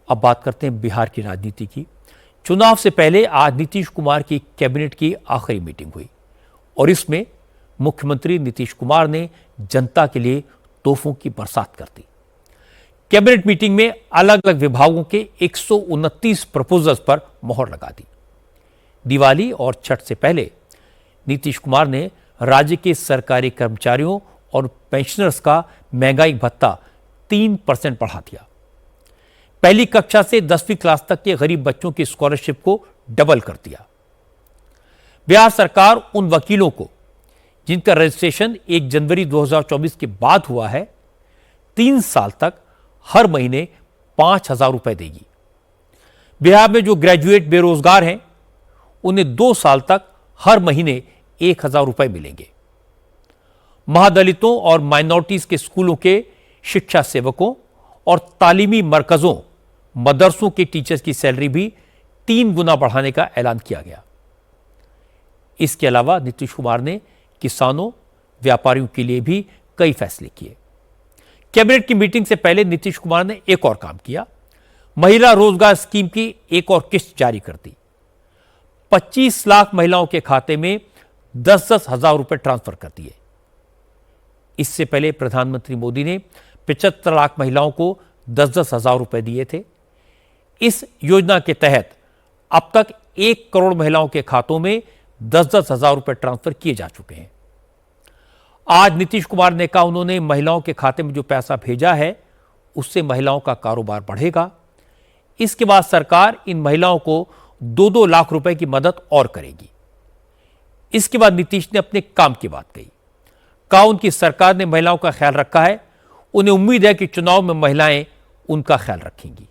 अब बात करते हैं बिहार की राजनीति की। चुनाव से पहले आज नीतीश कुमार की कैबिनेट की आखिरी मीटिंग हुई और इसमें मुख्यमंत्री नीतीश कुमार ने जनता के लिए तोहफों की बरसात कर दी। कैबिनेट मीटिंग में अलग अलग विभागों के 129 प्रपोजल्स पर मोहर लगा दी। दिवाली और छठ से पहले नीतीश कुमार ने राज्य के सरकारी कर्मचारियों और पेंशनर्स का महंगाई भत्ता 3% बढ़ा दिया। पहली कक्षा से 10वीं क्लास तक के गरीब बच्चों की स्कॉलरशिप को डबल कर दिया। बिहार सरकार उन वकीलों को जिनका रजिस्ट्रेशन 1 जनवरी 2024 के बाद हुआ है 3 साल तक हर महीने 5,000 रुपए देगी। बिहार में जो ग्रेजुएट बेरोजगार हैं उन्हें 2 साल तक हर महीने 1,000 रुपए मिलेंगे। महादलितों और माइनॉरिटीज के स्कूलों के शिक्षा सेवकों और तालीमी मरकजों मदरसों के टीचर्स की सैलरी भी 3 गुना बढ़ाने का ऐलान किया गया। इसके अलावा नीतीश कुमार ने किसानों व्यापारियों के लिए भी कई फैसले किए। कैबिनेट की मीटिंग से पहले नीतीश कुमार ने एक और काम किया। महिला रोजगार स्कीम की एक और किस्त जारी कर दी। 25 लाख महिलाओं के खाते में 10-10 हजार रुपए ट्रांसफर कर दिए। इससे पहले प्रधानमंत्री मोदी ने 75 लाख महिलाओं को 10-10 हजार रुपए दिए थे। इस योजना के तहत अब तक 1 करोड़ महिलाओं के खातों में 10-10 हजार रुपए ट्रांसफर किए जा चुके हैं। आज नीतीश कुमार ने कहा उन्होंने महिलाओं के खाते में जो पैसा भेजा है उससे महिलाओं का कारोबार बढ़ेगा। इसके बाद सरकार इन महिलाओं को 2-2 लाख रुपए की मदद और करेगी। इसके बाद नीतीश ने अपने काम की बात कही। कहा उनकी सरकार ने महिलाओं का ख्याल रखा है। उन्हें उम्मीद है कि चुनाव में महिलाएं उनका ख्याल रखेंगी।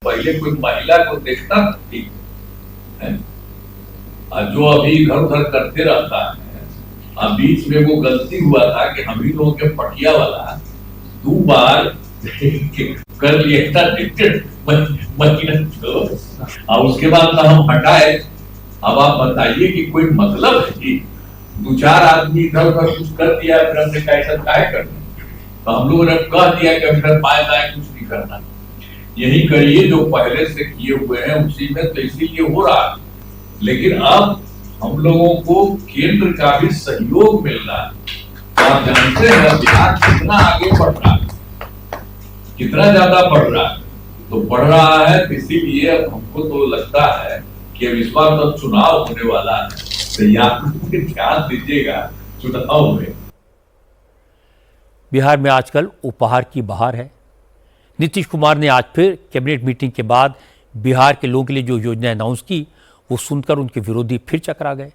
पहले कोई महिला को देखता ठीक है, जो अभी इधर उधर करते रहता है। अब बीच में वो गलती हुआ था कि हम ही लोगों के पटिया वाला 2 बार कर लिया था और उसके बाद तो हम हटाए। अब आप बताइए कि कोई मतलब है कि 2-4 आदमी इधर उधर कुछ कर दिया फिर हमने कहा ऐसा काय करना, तो हम लोगों ने कह दिया कि अगर बाएं दाएं कुछ नहीं करना, यही करिए जो पहले से किए हुए हैं उसी में, तो इसीलिए हो रहा है। लेकिन अब हम लोगों को केंद्र का भी सहयोग मिल रहा है। आप जानते हैं बिहार कितना आगे बढ़ रहा है, कितना ज्यादा बढ़ रहा है, तो बढ़ रहा है इसीलिए हमको तो लगता है कि अब इस बार तो चुनाव होने वाला है, तो यहाँ ध्यान दीजिएगा चुनाव में। बिहार में आजकल उपहार की बहार है। नीतीश कुमार ने आज फिर कैबिनेट मीटिंग के बाद बिहार के लोगों के लिए जो योजना अनाउंस की वो सुनकर उनके विरोधी फिर चकरा गए।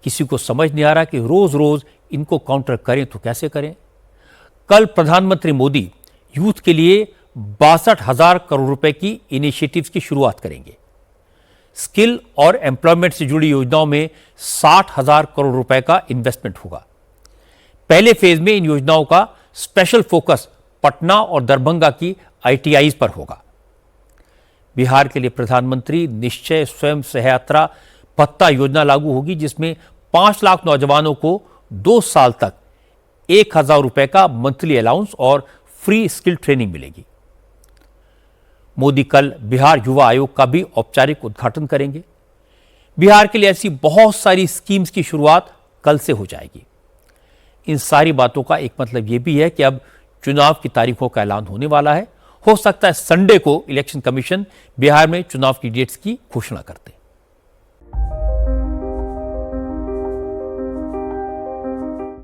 किसी को समझ नहीं आ रहा कि रोज रोज इनको काउंटर करें तो कैसे करें। कल प्रधानमंत्री मोदी यूथ के लिए 62,000 करोड़ रुपए की इनिशिएटिव्स की शुरुआत करेंगे। स्किल और एम्प्लॉयमेंट से जुड़ी योजनाओं में 60,000 करोड़ रुपए का इन्वेस्टमेंट होगा। पहले फेज में इन योजनाओं का स्पेशल फोकस पटना और दरभंगा की ITIs पर होगा। बिहार के लिए प्रधानमंत्री निश्चय स्वयं सहायता भत्ता योजना लागू होगी, जिसमें 5 लाख नौजवानों को 2 साल तक 1,000 रुपए का मंथली अलाउंस और फ्री स्किल ट्रेनिंग मिलेगी। मोदी कल बिहार युवा आयोग का भी औपचारिक उद्घाटन करेंगे। बिहार के लिए ऐसी बहुत सारी स्कीम्स की शुरुआत कल से हो जाएगी। इन सारी बातों का एक मतलब यह भी है कि अब चुनाव की तारीखों का ऐलान होने वाला है। हो सकता है संडे को इलेक्शन कमीशन बिहार में चुनाव की डेट्स की घोषणा करते हैं।